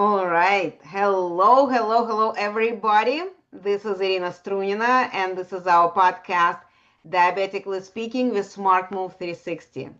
All right. Hello, hello, hello, everybody. This is Irina Strunina, and this is our podcast, Diabetically Speaking with Smart Move 360.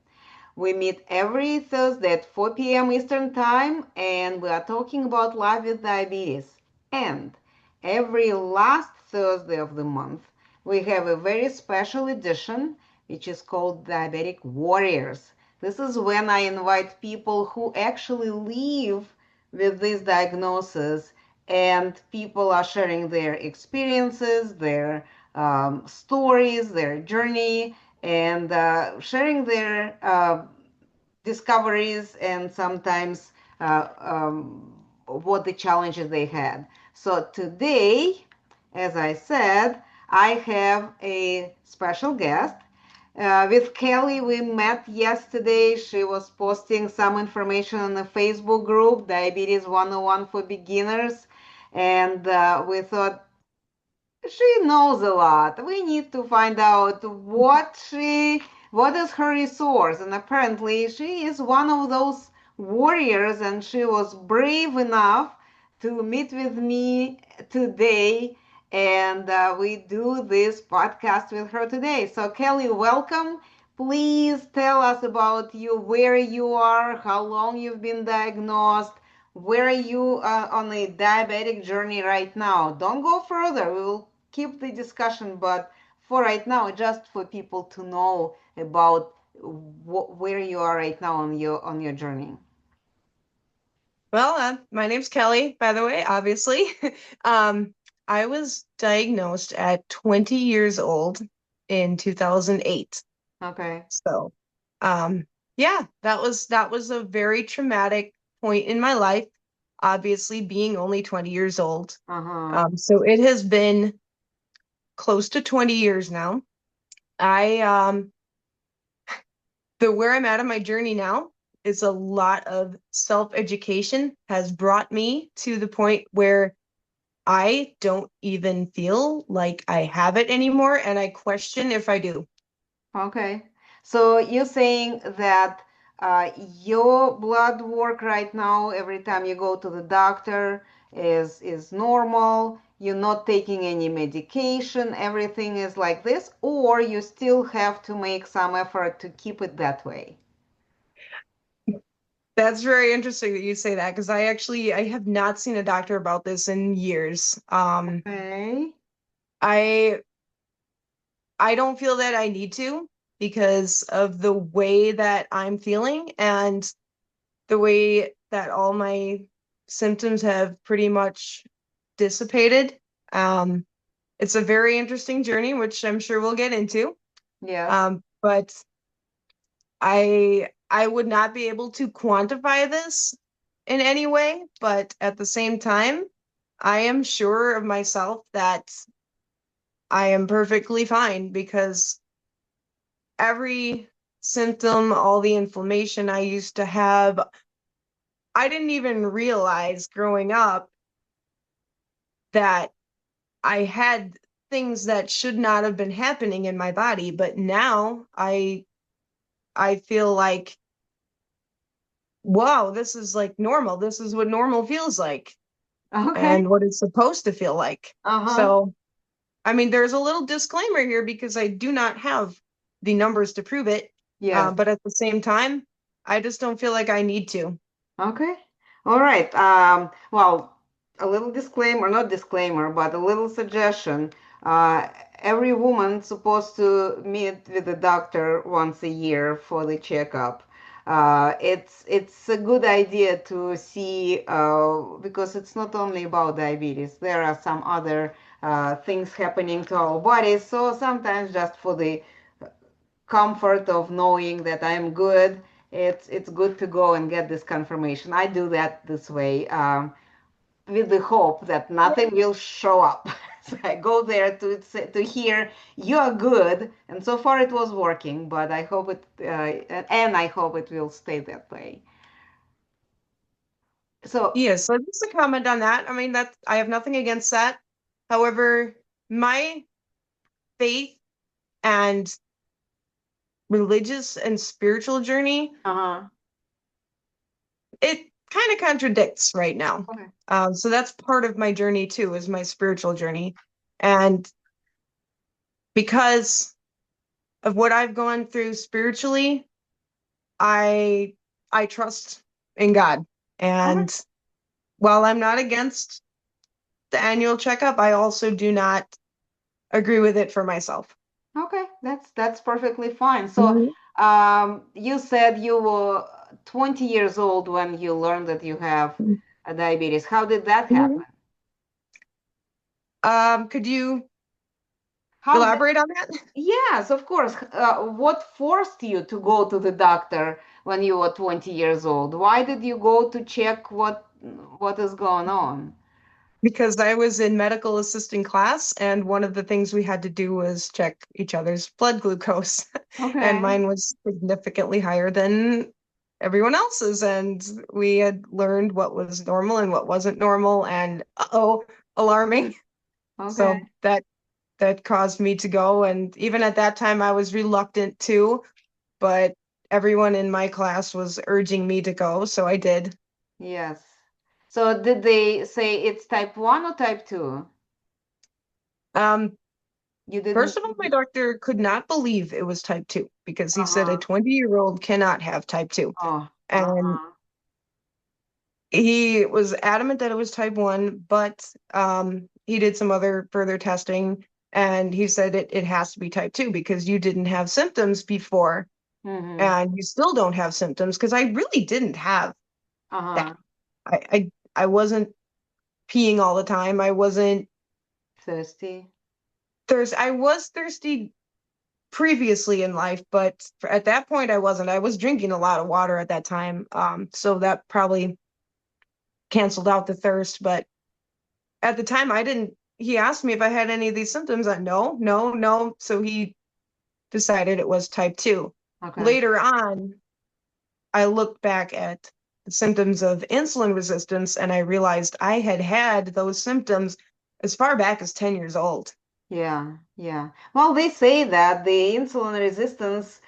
We meet every Thursday at 4 p.m. Eastern Time, and we are talking about life with diabetes. And every last Thursday of the month, we have a very special edition, which is called Diabetic Warriors. This is when I invite people who actually live with this diagnosis, and people are sharing their experiences, their stories, their journey, and sharing their discoveries and sometimes what the challenges they had. So today, as I said, I have a special guest. With Kelly, we met yesterday. She was posting some information on the Facebook group, Diabetes 101 for Beginners. And we thought she knows a lot. We need to find out what is her resource. And apparently she is one of those warriors, and she was brave enough to meet with me today. And we do this podcast with her today. So Kelly, welcome. Please tell us about you, where you are, how long you've been diagnosed, where are you on a diabetic journey right now. Don't go further. We will keep the discussion, but for right now, just for people to know about where you are right now on your journey. Well, my name's Kelly, by the way, obviously. um, I was diagnosed at 20 years old in 2008. Okay. So, um, yeah, that was a very traumatic point in my life, obviously being only 20 years old. Uh-huh. So it has been close to 20 years now. I the where I'm at in my journey now is a lot of self-education has brought me to the point where I don't even feel like I have it anymore, and I question if I do. Okay. So you're saying that your blood work right now, every time you go to the doctor, is normal. You're not taking any medication. Everything is like this, or you still have to make some effort to keep it that way. That's very interesting that you say that because I have not seen a doctor about this in years. Okay. I I don't feel that I need to because of the way that I'm feeling and the way that all my symptoms have pretty much dissipated. Um, it's a very interesting journey, which I'm sure we'll get into. Yes. But I would not be able to quantify this in any way, but at the same time, I am sure of myself that I am perfectly fine because every symptom, all the inflammation I used to have, I didn't even realize growing up that I had things that should not have been happening in my body, but now I feel like wow, this is like normal. This is what normal feels like Okay. and what it's supposed to feel like. Uh-huh. So, I mean, there's a little disclaimer here because I do not have the numbers to prove it. Yes. But at the same time, I just don't feel like I need to. Okay. All right. Well, a little disclaimer, not disclaimer, but a little suggestion. Uh, every woman's supposed to meet with the doctor once a year for the checkup. It's a good idea to see because it's not only about diabetes. There are some other things happening to our bodies. So sometimes just for the comfort of knowing that I'm good, it's good to go and get this confirmation. I do that this way with the hope that nothing will show up. So I go there to hear you're good, and so far it was working. But I hope it and I hope it will stay that way. So Yes, so just a comment on that. I mean, that I have nothing against that. However, my faith and religious and spiritual journey, uh-huh. it kind of contradicts right now. Okay. So that's part of my journey too, is my spiritual journey. And because of what I've gone through spiritually, I I trust in God. Okay. And while I'm not against the annual checkup, I also do not agree with it for myself. Okay. That's perfectly fine. So, Mhm. you said you were 20 years old when you learned that you have a diabetes. How did that Mhm. happen? Could you How did, elaborate on that? yes, of course. What forced you to go to the doctor when you were 20 years old? Why did you go to check what is going on? Because I was in medical assisting class, and one of the things we had to do was check each other's blood glucose. And Okay. mine was significantly higher than everyone else's. And we had learned what was normal and what wasn't normal, and uh-oh, alarming. Okay. So that caused me to go. And even at that time, I was reluctant to, but everyone in my class was urging me to go, so I did. Yes. So did they say it's type 1 or type 2? Um, You didn't. First of all, my doctor could not believe it was type 2 because he said a Uh-huh. 20-year-old cannot have type 2. Oh, And uh-huh. he was adamant that it was type 1, but he did some other further testing, and he said it has to be type 2 because you didn't have symptoms before Mm-hmm. and you still don't have symptoms because I really didn't have that. Uh-huh. I wasn't peeing all the time. I wasn't Thirsty. thirsty. I was thirsty previously in life, but at that point I wasn't. I was drinking a lot of water at that time. So that probably canceled out the thirst. But at the time I didn't, he asked me if I had any of these symptoms. No, no, no. So he decided it was type 2. Okay. Later on, I looked back at the symptoms of insulin resistance and I realized I had had those symptoms as far back as 10 years old. Yeah, yeah. Well, they say that the insulin resistance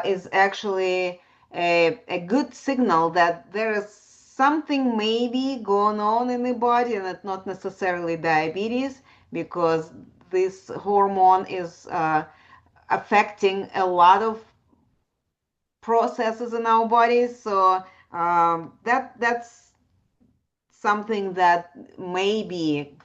is actually a good signal that there is something maybe going on in the body, and it's not necessarily diabetes, because this hormone is affecting a lot of processes in our bodies. So that's something that maybe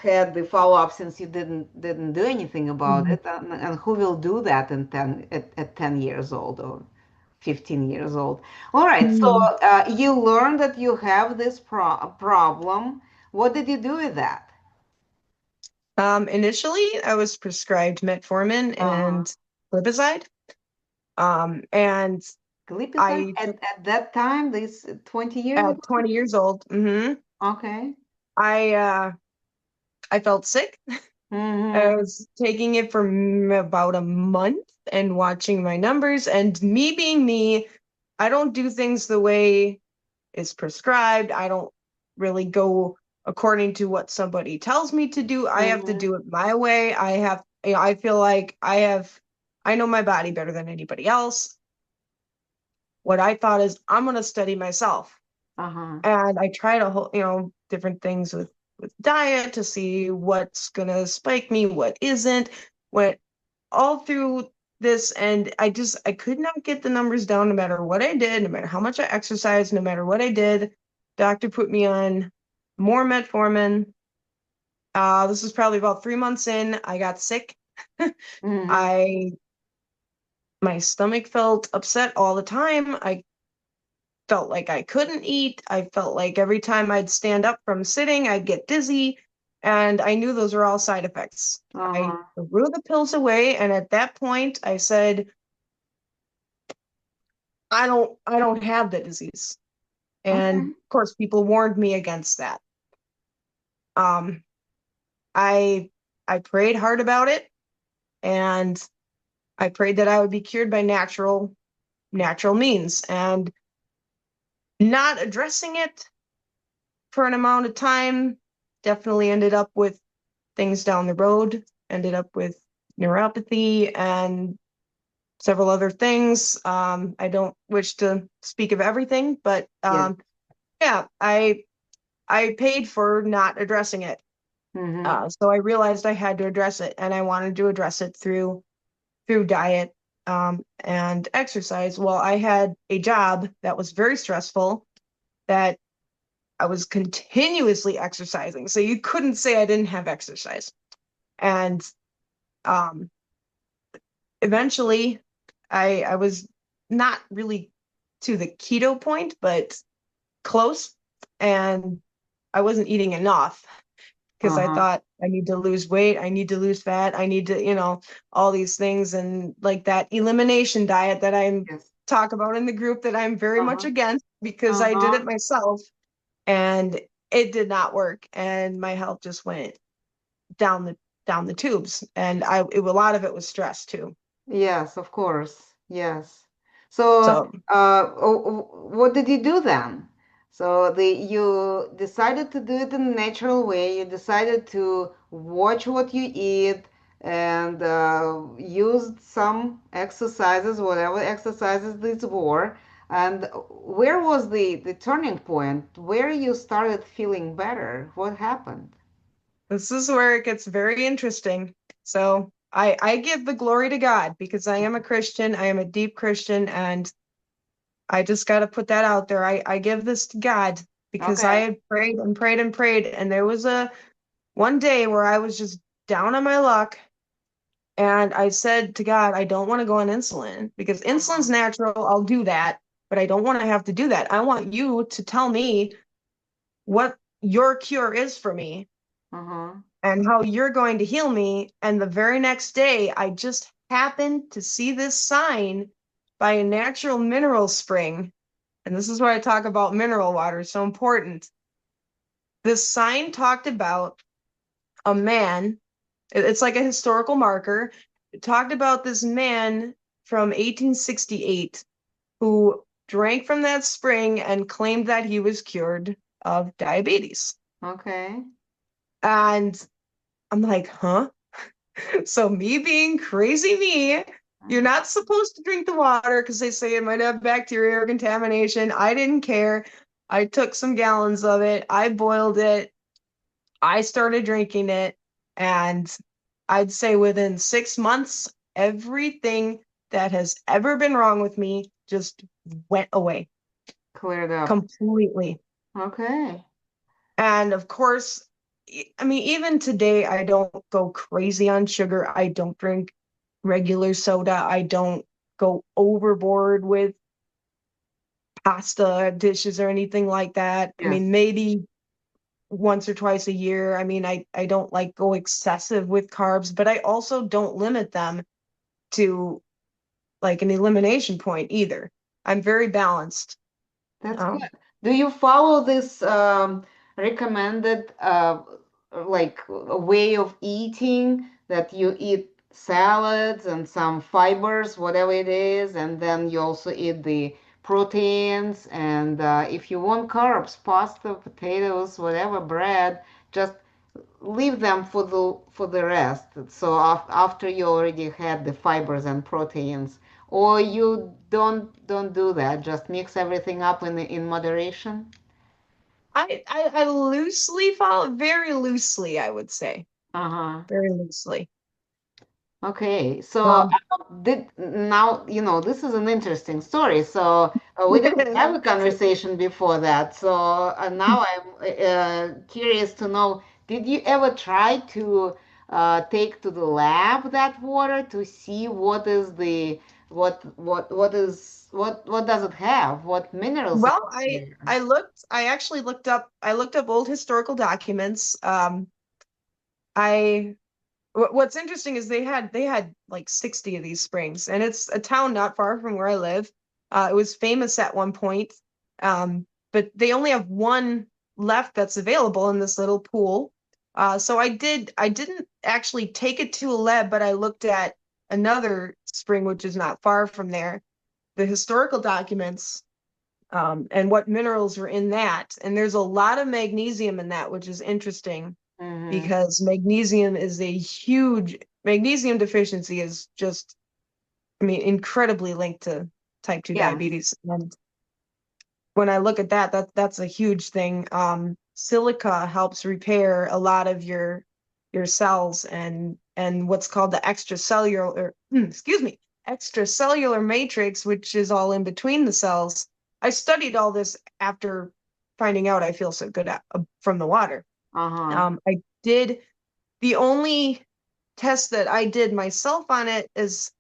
had the follow-up since you didn't do anything about Mhm. it, and who will do that in 10 at 10 years old or 15 years old. All right, so Mhm. you learned that you have this problem. What did you do with that? Initially, I was prescribed metformin Uh-huh. and glipizide. And Glipizide I took at that time, this 20 years at ago? 20 years old. Okay. I uh, I felt sick. I Mm-hmm. was taking it for about a month and watching my numbers. And me being me, I don't do things the way is prescribed. I don't really go according to what somebody tells me to do. I have to Mm-hmm. do it my way. I feel like I know my body better than anybody else. What I thought is I'm going to study myself. Uh-huh. And I try to, different things with diet to see what's going to spike me, what isn't, what all through this. And I could not get the numbers down no matter what I did, no matter how much I exercised, no matter what I did. Doctor put me on more metformin. This was probably about 3 months in. I got sick. Mm-hmm. I My stomach felt upset all the time. I felt like I couldn't eat. I felt like every time I'd stand up from sitting, I'd get dizzy. And I knew those were all side effects. I Uh-huh. threw the pills away. And at that point, I said, I don't have the disease. And Okay. of course, people warned me against that. Um, I I prayed hard about it, and I prayed that I would be cured by natural means. And not addressing it for an amount of time definitely ended up with things down the road, ended up with neuropathy and several other things. I don't wish to speak of everything, but Yes. yeah, I paid for not addressing it. Mm-hmm. So I realized I had to address it, and I wanted to address it through diet and exercise. Well, I had a job that was very stressful, that I was continuously exercising. So you couldn't say I didn't have exercise. And um, eventually, I was not really to the keto point, but close. And I wasn't eating enough because I Uh-huh. thought I need to lose weight, I need to lose fat, I need to, all these things. And like that elimination diet that I'm Yes. talk about in the group that I'm very much Uh-huh. against because I did Uh-huh. it myself and it did not work. And my health just went down the tubes. And a lot of it was stress too. Yes, of course. Yes. So, So what did you do then? So you decided to do it in a natural way. You decided to watch what you eat and used some exercises, whatever exercises these were. And where was the turning point? Where you started feeling better? What happened? this is where it gets very interesting. So I give the glory to God because I am a Christian. I am a deep Christian, and I just got to put that out there. I give this to God because I Okay. had prayed and prayed and prayed, and there was a one day where I was just down on my luck, and I said to God, I don't want to go on insulin because Uh-huh. insulin's natural. I'll do that, but I don't want to have to do that. I want you to tell me what your cure is for me Uh-huh. and how you're going to heal me. And the very next day, I just happened to see this sign by a natural mineral spring. And this is where I talk about mineral water, so important. This sign talked about a man, it's like a historical marker. It talked about this man from 1868 who drank from that spring and claimed that he was cured of diabetes. Okay. And I'm like, huh? So me being crazy me, you're not supposed to drink the water because they say it might have bacteria or contamination. I didn't care. I took some gallons of it. I boiled it. I started drinking it. And I'd say within 6 months, everything that has ever been wrong with me just went away Cleared up. completely. Okay. And of course, I mean, even today, I don't go crazy on sugar. I don't drink regular soda. I don't go overboard with pasta dishes or anything like that. I Yes. mean, maybe once or twice a year. I mean, I don't like go excessive with carbs, but I also don't limit them to like an elimination point either. I'm very balanced. That's good. Um, Do you follow this recommended like a way of eating that you eat salads and some fibers, whatever it is, and then you also eat the proteins and if you want carbs, pasta, potatoes, whatever, bread, just leave them for the rest. So after you already had the fibers and proteins, or you don't do that. Just mix everything up in moderation. I loosely follow, very loosely, I would say, Uh-huh. very loosely. Okay, so Um, did now this is an interesting story. So we didn't have a conversation before that. So now I'm curious to know, did you ever try to take to the lab that water to see what is the what does it have? What minerals are well, there? I looked up old historical documents. I what's interesting is they had like 60 of these springs, and it's a town not far from where I live. It was famous at one point, but they only have one left that's available in this little pool. So I didn't actually take it to a lab, but I looked at another spring which is not far from there, the historical documents, and what minerals were in that. And there's a lot of magnesium in that, which is interesting Mm-hmm. because magnesium is a huge magnesium deficiency is just I mean, incredibly linked to type 2 Yes. diabetes. And when I look at that, that's a huge thing. Silica helps repair a lot of your cells and what's called the extracellular, excuse me, extracellular matrix, which is all in between the cells. I studied all this after finding out I feel so good from the water. Uh-huh. I did the only test that I did myself on it is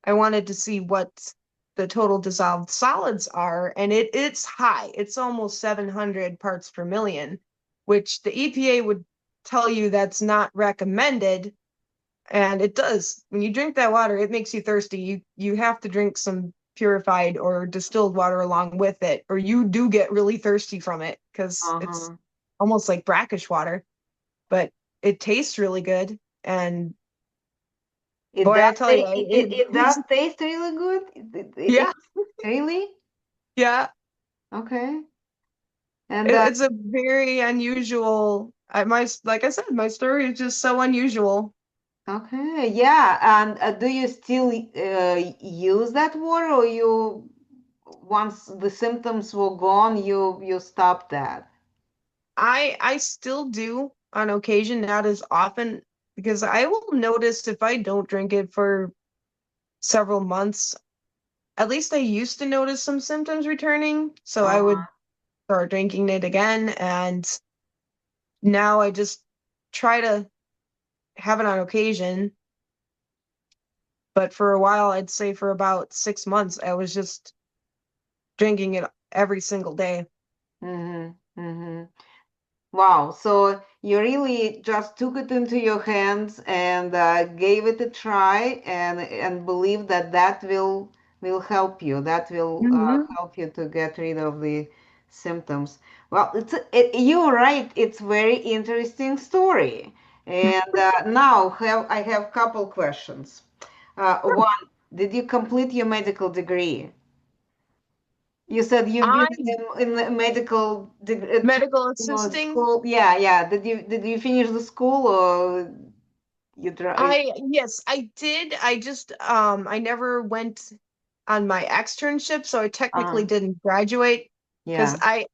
I wanted to see what the total dissolved solids are, and it's high. It's almost 700 parts per million, which the EPA would tell you that's not recommended, and it does. When you drink that water, it makes you thirsty. You have to drink some purified or distilled water along with it, or you do get really thirsty from it because it's Uh-huh. almost like brackish water, but it tastes really good. And It boy, does I tell you, it does taste really good. yeah, Really? yeah, Okay. And it's a very unusual. Like I said, my story is just so unusual. okay, yeah. And do you still use that water, or you once the symptoms were gone, you stopped that? I still do on occasion, not as often, because I will notice if I don't drink it for several months. At least I used to notice some symptoms returning, so I would Uh-huh. start drinking it again, and now I just try to have it on occasion. But for a while, I'd say for about 6 months, I was just drinking it every single day. Mm-hmm. Mm-hmm. Wow, so you really just took it into your hands and gave it a try and believe that that will help you. That will Hmm. help you to get rid of the symptoms. Well, you're right. It's very interesting story. And now I have couple questions. One, did you complete your medical degree? You said you've been I in the medical medical assisting. school. Yeah, yeah. Did you finish the school or you try? Yes, I did. I just I never went on my externship, so I technically Uh, didn't graduate because yeah.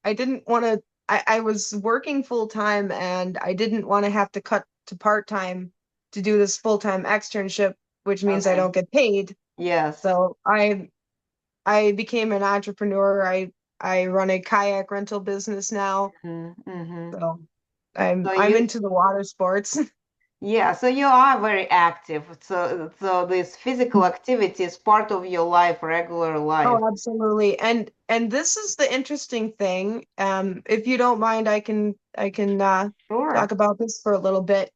I didn't want to. I was working full time and I didn't want to have to cut to part time to do this full time externship, which means I Okay. don't get paid. Yes. So I became an entrepreneur. I run a kayak rental business now. Mm-hmm. So So I'm you, into the water sports. yeah. So you are very active. So this physical activity is part of your life, regular life. Oh, absolutely. And this is the interesting thing. If you don't mind, I can talk Sure. about this for a little bit.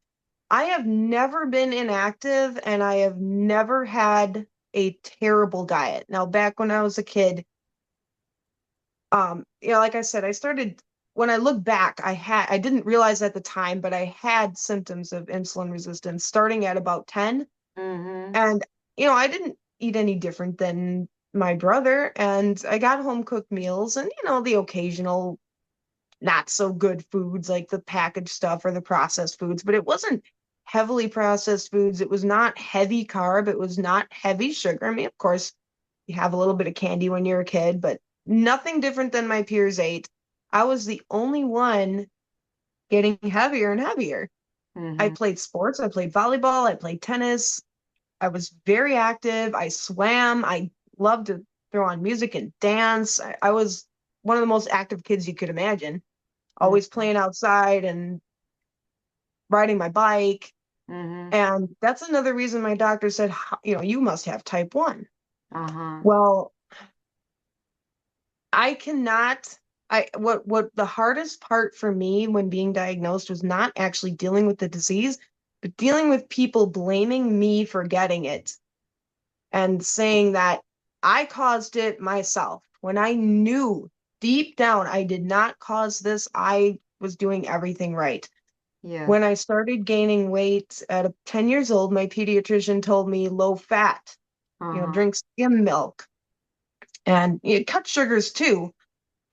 I have never been inactive and I have never had a terrible diet. Now, back when I was a kid, like I said, I started when I look back, I didn't realize at the time, but I had symptoms of insulin resistance starting at about 10. Mm-hmm. And, I didn't eat any different than my brother. And I got home cooked meals and, the occasional not so good foods like the packaged stuff or the processed foods, but it wasn't heavily processed foods. It was not heavy carb. It was not heavy sugar. I mean, of course, you have a little bit of candy when you're a kid, but nothing different than my peers ate. I was the only one getting heavier and heavier. I Mm-hmm. played sports. I played volleyball. I played tennis. I was very active. I swam. I loved to throw on music and dance. I was one of the most active kids you could imagine, always playing outside and riding my bike. Mm-hmm. And that's another reason my doctor said, you must have type 1. Uh-huh. Well, I cannot. What the hardest part for me when being diagnosed was not actually dealing with the disease, but dealing with people blaming me for getting it and saying that I caused it myself when I knew deep down I did not cause this. I was doing everything right. Yes. When I started gaining weight at 10 years old, my pediatrician told me low fat, Uh-huh. drink skim milk and cut sugars too,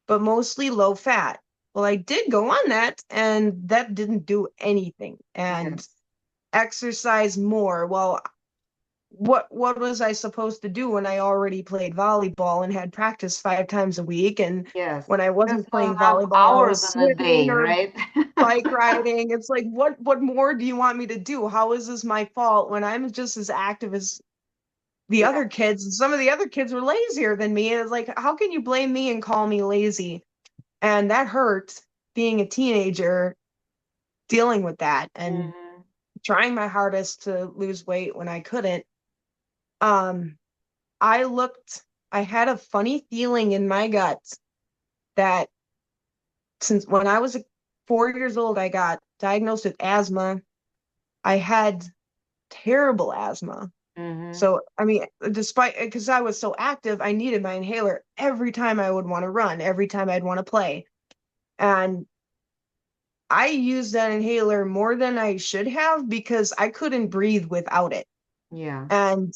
but mostly low fat. Well, I did go on that and that didn't do anything. And Yes. exercise more. Well, what was I supposed to do when I already played volleyball and had practice 5 times a week? And Yes. when I There's wasn't not playing enough volleyball, I hours was in a swimming day, or right? bike riding. It's like, what more do you want me to do? How is this my fault when I'm just as active as the Yeah. other kids? And some of the other kids were lazier than me. And it's like, how can you blame me and call me lazy? And that hurt being a teenager dealing with that and Hmm. trying my hardest to lose weight when I couldn't. Um, I looked, I had a funny feeling in my gut that since when I was 4 years old, I got diagnosed with asthma. I had terrible asthma. Hmm. So, I mean, despite because I was so active, I needed my inhaler every time I would want to run, every time I'd want to play. And I used that inhaler more than I should have because I couldn't breathe without it. Yeah. And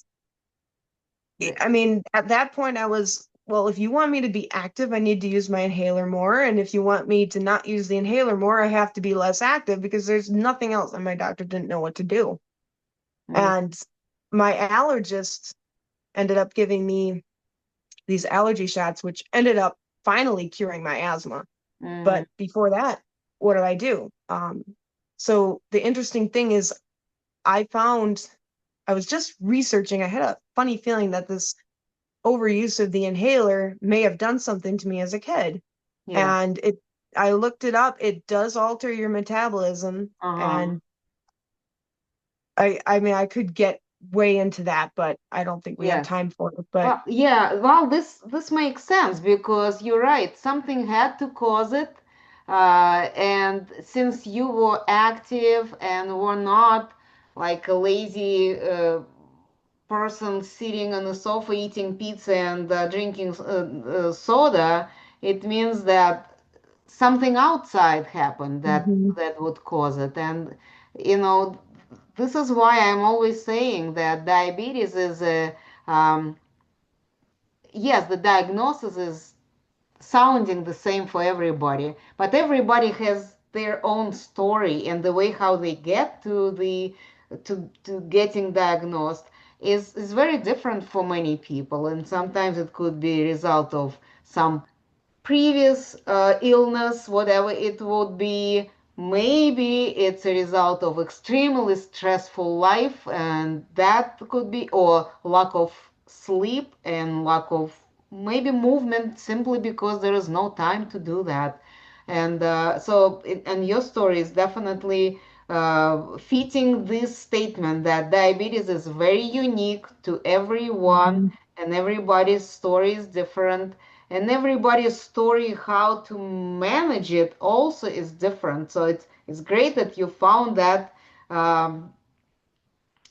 The- I mean, at that point, I was, well, if you want me to be active, I need to use my inhaler more. And if you want me to not use the inhaler more, I have to be less active because there's nothing else. And my doctor didn't know what to do. mm, And my allergist ended up giving me these allergy shots, which ended up finally curing my asthma. mhm. But before that, what did I do? So the interesting thing is, I found I was just researching. I had a funny feeling that this overuse of the inhaler may have done something to me as a kid. Yeah. And I looked it up. It does alter your metabolism. Uh-huh. And I mean, I could get way into that, but I don't think we have Yes. time for it. But Well, yeah, well, this makes sense because you're right. Something had to cause it. And since you were active and were not like a lazy person sitting on the sofa eating pizza and drinking soda, it means that something outside happened Mhm. that would cause it. And you know, this is why I'm always saying that diabetes is a yes, the diagnosis is sounding the same for everybody, but everybody has their own story, and the way how they get to the to getting diagnosed is very different for many people, and sometimes it could be a result of some previous illness, whatever it would be. Maybe it's a result of extremely stressful life, and that could be, or lack of sleep and lack of maybe movement simply because there is no time to do that. And and your story is definitely fitting this statement that diabetes is very unique to everyone, Mhm. and everybody's story is different, and everybody's story how to manage it also is different. So it's great that you found that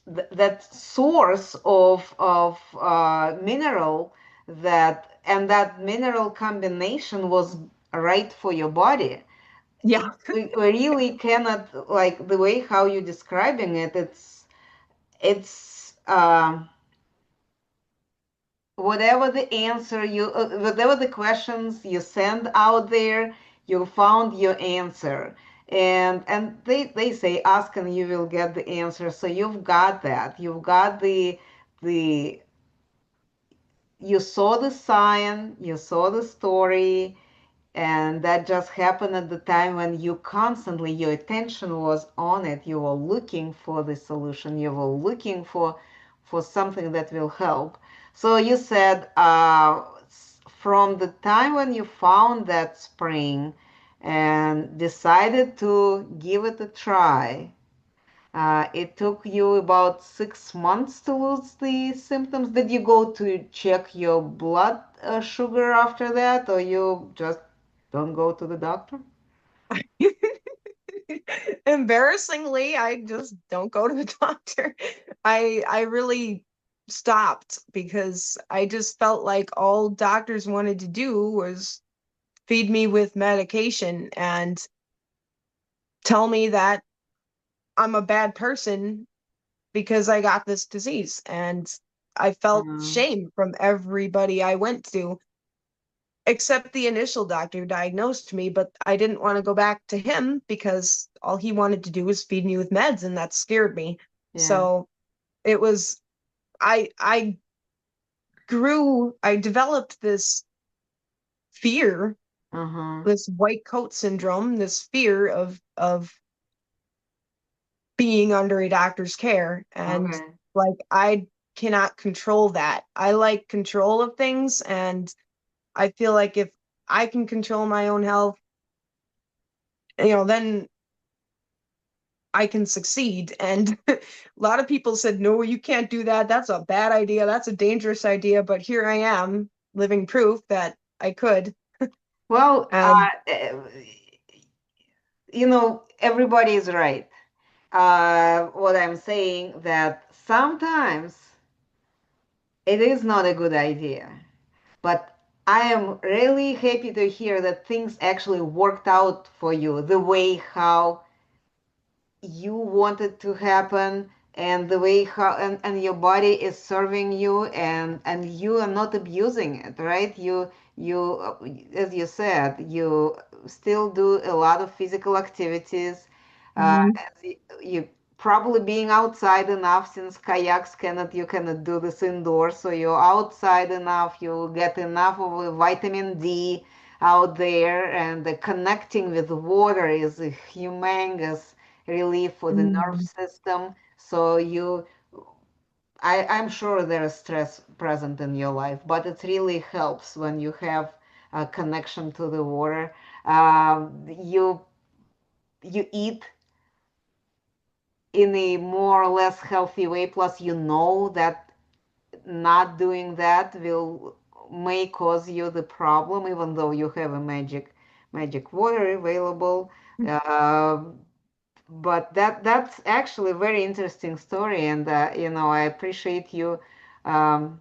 that source of mineral, that and that mineral combination was right for your body. Yeah. We really cannot, like the way how you're describing it, it's whatever the answer you whatever the questions you send out there, you found your answer. And they say ask and you will get the answer. So you've got that, you've got the you saw the sign, you saw the story, and that just happened at the time when you constantly your attention was on it. You were looking for the solution, you were looking for something that will help. So you said from the time when you found that spring and decided to give it a try, it took you about 6 months to lose the symptoms. Did you go to check your blood sugar after that, or you just don't go to the doctor? Embarrassingly, I just don't go to the doctor. I really stopped because I just felt like all doctors wanted to do was feed me with medication and tell me that I'm a bad person because I got this disease. And I felt Mm, shame from everybody I went to, except the initial doctor who diagnosed me. But I didn't want to go back to him because all he wanted to do was feed me with meds, and that scared me. yeah. So it was I I developed this fear, Uh-huh. this white coat syndrome, this fear of being under a doctor's care. And Okay. like I cannot control that. I like control of things, and I feel like if I can control my own health, then I can succeed. And a lot of people said, no, you can't do that. That's a bad idea. That's a dangerous idea. But here I am, living proof that I could. Well, And everybody is right. What I'm saying that sometimes it is not a good idea, but I am really happy to hear that things actually worked out for you the way how you want it to happen, and the way how and your body is serving you, and you are not abusing it, right? You as you said, you still do a lot of physical activities. mhm, You probably being outside enough, since kayaks cannot you cannot do this indoors, so you're outside enough, you get enough of vitamin D out there, and the connecting with water is a humongous relief for the nerve mhm, system. So I'm sure there's stress present in your life, but it really helps when you have a connection to the water. You eat in a more or less healthy way. Plus, you know that not doing that will may cause you the problem, even though you have a magic water available. Uh, but that's actually a very interesting story, and I appreciate you um,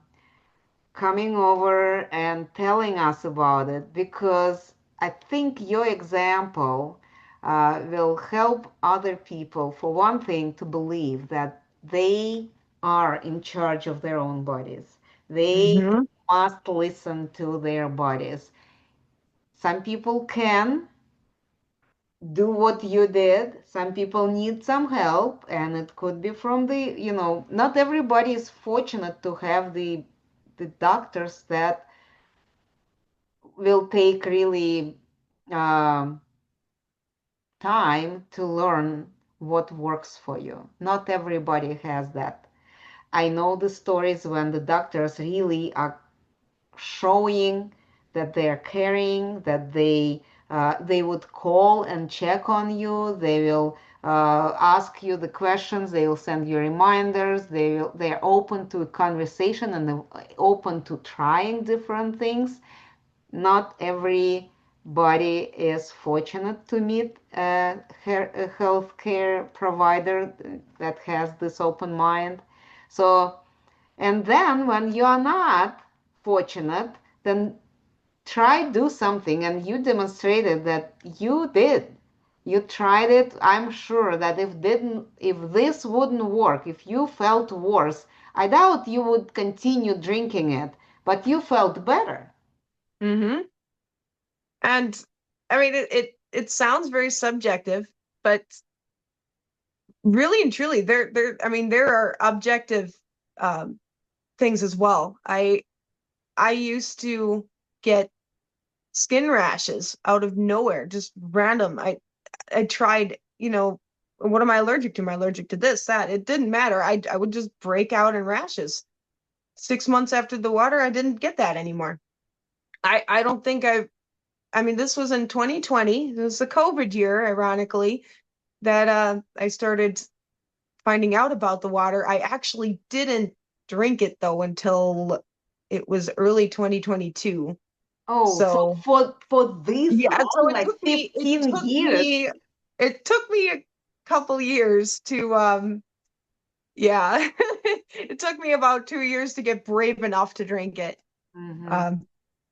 coming over and telling us about it, because I think your example will help other people, for one thing, to believe that they are in charge of their own bodies. They mhm, must listen to their bodies. Some people can do what you did. Some people need some help, and it could be from not everybody is fortunate to have the doctors that will take really um, time to learn what works for you. Not everybody has that. I know the stories when the doctors really are showing that they're caring, that they would call and check on you. They will ask you the questions. They will send you reminders. They're open to a conversation, and they're open to trying different things. Not everybody is fortunate to meet a healthcare provider that has this open mind. So, and then when you are not fortunate, then try do something, and you demonstrated that you did. You tried it. I'm sure that if this wouldn't work, if you felt worse, I doubt you would continue drinking it, but you felt better. mhm. And I mean, it sounds very subjective, but really and truly, I mean, there are objective um, things as well. I used to get skin rashes out of nowhere, just random. I tried, what am I allergic to? Am I allergic to this, that? It didn't matter. I would just break out in rashes. 6 months after the water, I didn't get that anymore. I don't think I mean, this was in 2020. It was the COVID year, ironically, that I started finding out about the water. I actually didn't drink it though until it was early 2022. Oh, So for this yeah, so long, like 15 years. it took me a couple years to yeah. It took me about 2 years to get brave enough to drink it. Hmm. Um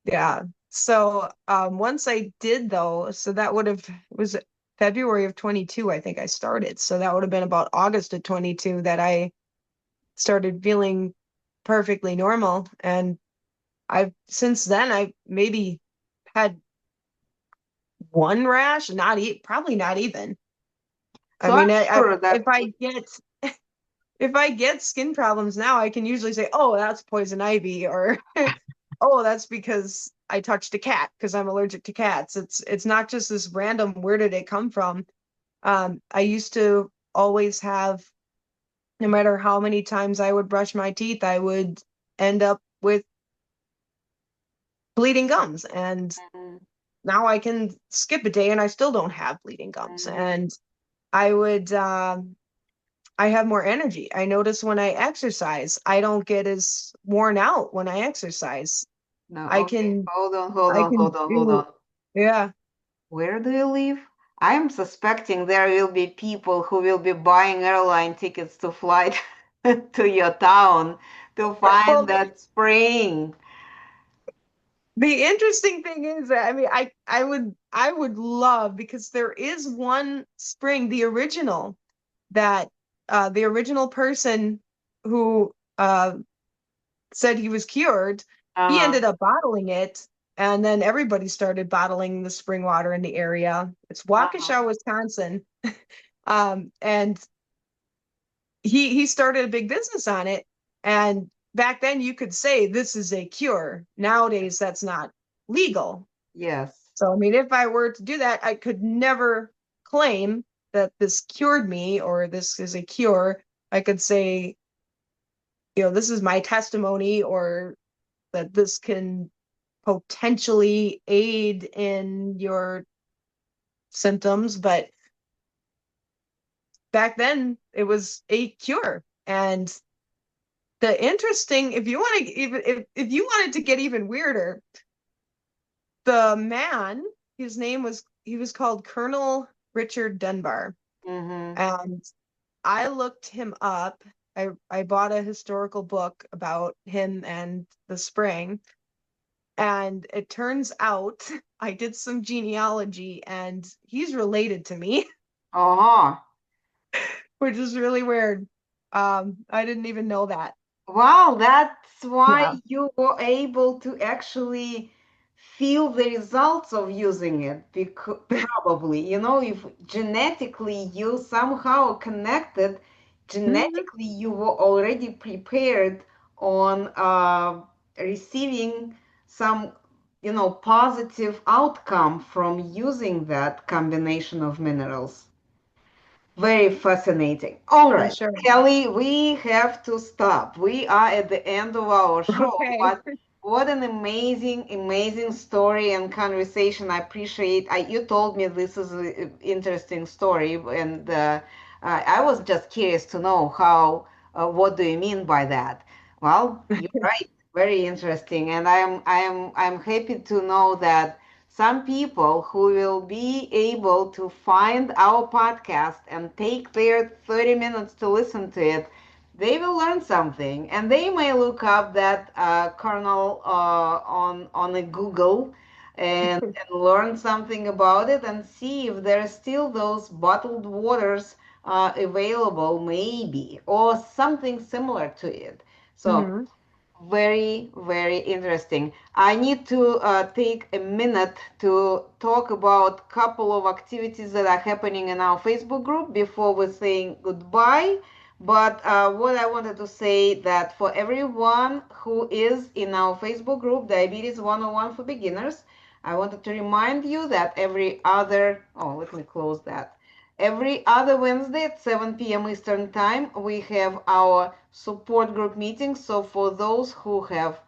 yeah. So once I did though, so that would have was February of 22, I think I started. So that would have been about August of 22 that I started feeling perfectly normal. And I've since then I maybe had one rash, not probably not even. I So I'm mean, sure if that I get if I get skin problems now, I can usually say, "Oh, that's poison ivy," or "Oh, that's because I touched a cat because I'm allergic to cats." It's not just this random where did it come from. I used to always have, no matter how many times I would brush my teeth, I would end up with bleeding gums. And Mhm, now I can skip a day and I still don't have bleeding gums. mhm. And I would, I have more energy. I notice when I exercise, I don't get as worn out when I exercise. No, I okay. can, Hold on, hold I on, can hold on, hold do, on. yeah. Where do you live? I'm suspecting there will be people who will be buying airline tickets to fly to your town to find Well, that spring. the interesting thing is that, I mean, I would love, because there is one spring, the original, that the original person who said he was cured, he Uh-huh. ended up bottling it, and then everybody started bottling the spring water in the area. It's Uh-huh. Waukesha, Wisconsin. And he started a big business on it. And back then you could say this is a cure. Nowadays that's not legal. Yes. So I mean, if I were to do that, I could never claim that this cured me or this is a cure. I could say, this is my testimony, or that this can potentially aid in your symptoms. But back then it was a cure. And the interesting, if you want to even if you wanted to get even weirder, the man, his name was he was called Colonel Richard Dunbar. Mm-hmm. And I looked him up. I bought a historical book about him and the spring. And it turns out I did some genealogy and he's related to me, Uh-huh. which is really weird. I didn't even know that. Wow, that's why Yeah. you were able to actually feel the results of using it. Because probably, if genetically you somehow connected, Mhm. genetically you were already prepared on receiving some, positive outcome from using that combination of minerals. Very fascinating. All I'm right, sure. Kelly, we have to stop. We are at the end of our show, Okay. but what an amazing, amazing story and conversation. I appreciate. You told me this is an interesting story, and I was just curious to know how. What do you mean by that? Well, you're right. Very interesting, and I'm happy to know that some people who will be able to find our podcast and take their 30 minutes to listen to it, they will learn something, and they may look up that kernel on a Google and learn something about it and see if there are still those bottled waters available, maybe, or something similar to it. So Hmm. very, very interesting. I need to take a minute to talk about couple of activities that are happening in our Facebook group before we're saying goodbye. But what I wanted to say that for everyone who is in our Facebook group, Diabetes 101 for Beginners, I wanted to remind you that let me close that. Every other Wednesday at 7 p.m. Eastern Time, we have our support group meetings. So for those who have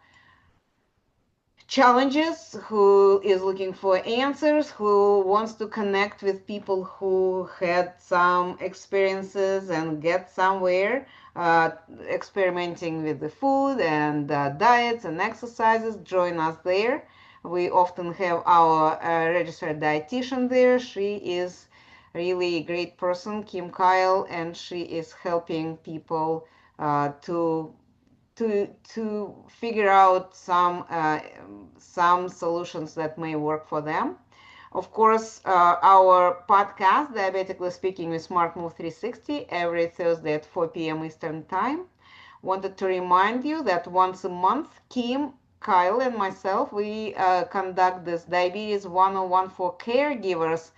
challenges, who is looking for answers, who wants to connect with people who had some experiences and get somewhere, uh, experimenting with the food and diets and exercises, join us there. We often have our registered dietitian there. She is really a great person, Kim Kyle, and she is helping people to figure out some solutions that may work for them. Of course, our podcast, Diabetically Speaking with Smart Move 360, every Thursday at 4 p.m. Eastern Time. Wanted to remind you that once a month, Kim, Kyle, and myself, we conduct this Diabetes 101 for caregivers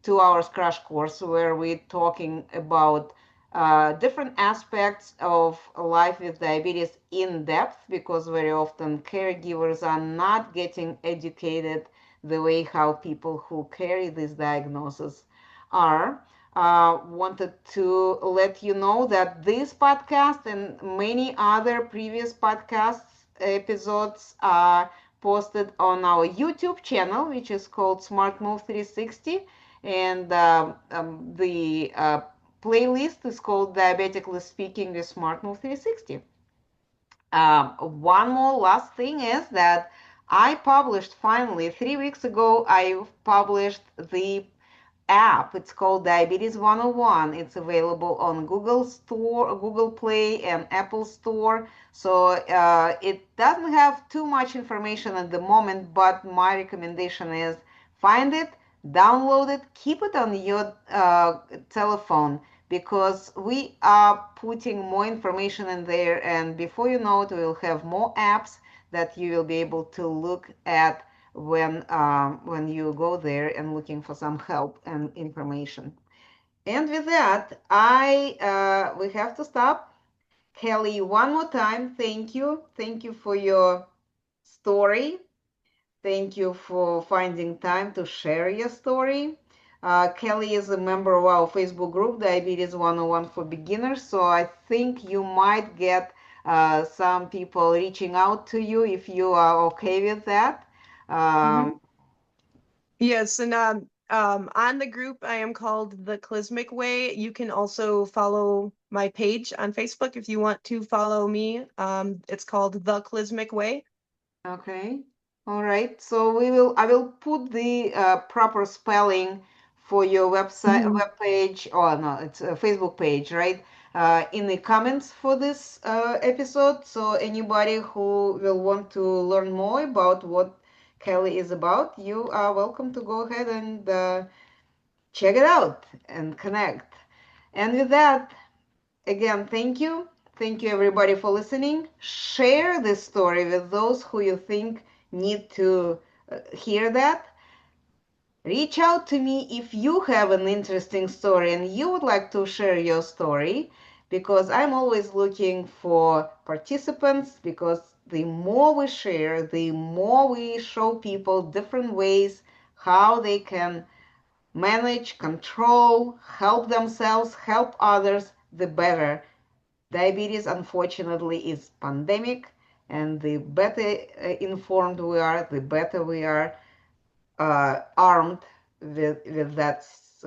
2 hours crash course where we're talking about different aspects of life with diabetes in depth, because very often caregivers are not getting educated the way how people who carry this diagnosis are. Wanted to let you know that this podcast and many other previous podcasts episodes are posted on our YouTube channel, which is called Smart Move 360, and the playlist is called Diabetically Speaking with Smart Move 360. One more last thing is that I published finally 3 weeks ago. I published the app. It's called Diabetes 101. It's available on Google Store, Google Play, and Apple Store. So it doesn't have too much information at the moment, but my recommendation is find it, download it, keep it on your telephone, because we are putting more information in there, and before you know it, we will have more apps that you will be able to look at when you go there and looking for some help and information. And with that, I we have to stop. Kelly, one more time, thank you for your story. Thank you for finding time to share your story. Kelly is a member of our Facebook group, Diabetes 101 for Beginners. So I think you might get some people reaching out to you if you are okay with that. Hmm. Um, Yes, and on the group I am called The Clismic Way. You can also follow my page on Facebook if you want to follow me. It's called The Clismic Way. Okay. All right. So I will put the proper spelling for your Mhm. web page, or no, it's a Facebook page, right? In the comments for this episode. So anybody who will want to learn more about what Kelly is about, you are welcome to go ahead and check it out and connect. And with that, again, thank you. Thank you, everybody, for listening. Share this story with those who you think need to hear that. Reach out to me if you have an interesting story and you would like to share your story, because I'm always looking for participants, because the more we share, the more we show people different ways how they can manage, control, help themselves, help others, the better. Diabetes, unfortunately, is pandemic, and the better informed we are, the better we are armed with that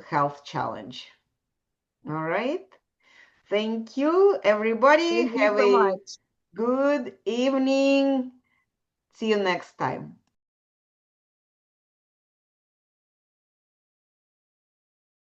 health challenge. All right. Thank you, everybody. Thank you Have so a much. good evening. See you next time.